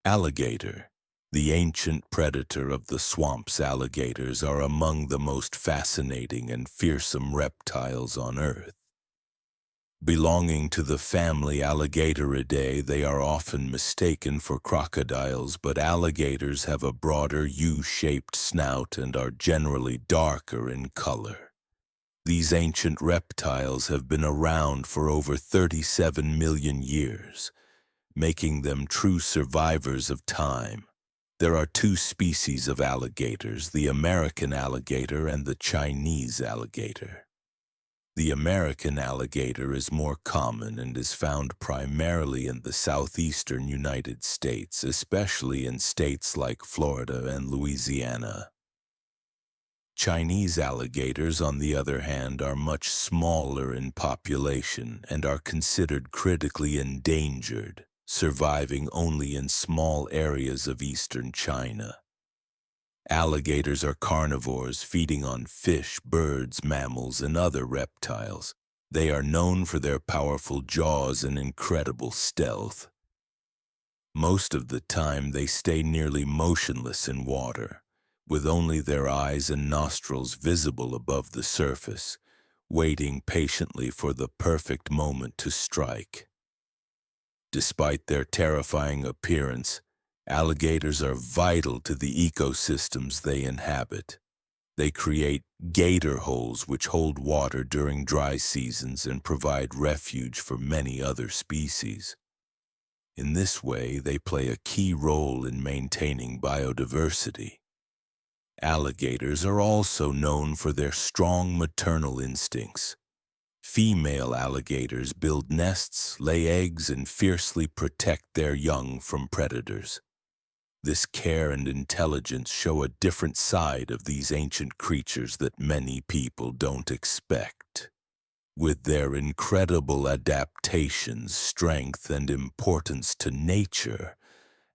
Alligator, the ancient predator of the swamps. Alligators are among the most fascinating and fearsome reptiles on Earth. Belonging to the family Alligatoridae, they are often mistaken for crocodiles, but alligators have a broader U-shaped snout and are generally darker in color. These ancient reptiles have been around for over 37 million years, making them true survivors of time. There are two species of alligators, the American alligator and the Chinese alligator. The American alligator is more common and is found primarily in the southeastern United States, especially in states like Florida and Louisiana. Chinese alligators, on the other hand, are much smaller in population and are considered critically endangered, surviving only in small areas of eastern China. Alligators are carnivores, feeding on fish, birds, mammals, and other reptiles. They are known for their powerful jaws and incredible stealth. Most of the time, they stay nearly motionless in water, with only their eyes and nostrils visible above the surface, waiting patiently for the perfect moment to strike. Despite their terrifying appearance, alligators are vital to the ecosystems they inhabit. They create gator holes which hold water during dry seasons and provide refuge for many other species. In this way, they play a key role in maintaining biodiversity. Alligators are also known for their strong maternal instincts. Female alligators build nests, lay eggs, and fiercely protect their young from predators. This care and intelligence show a different side of these ancient creatures that many people don't expect. With their incredible adaptations, strength, and importance to nature,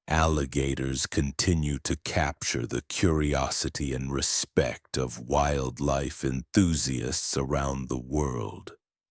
alligators continue to capture the curiosity and respect of wildlife enthusiasts around the world.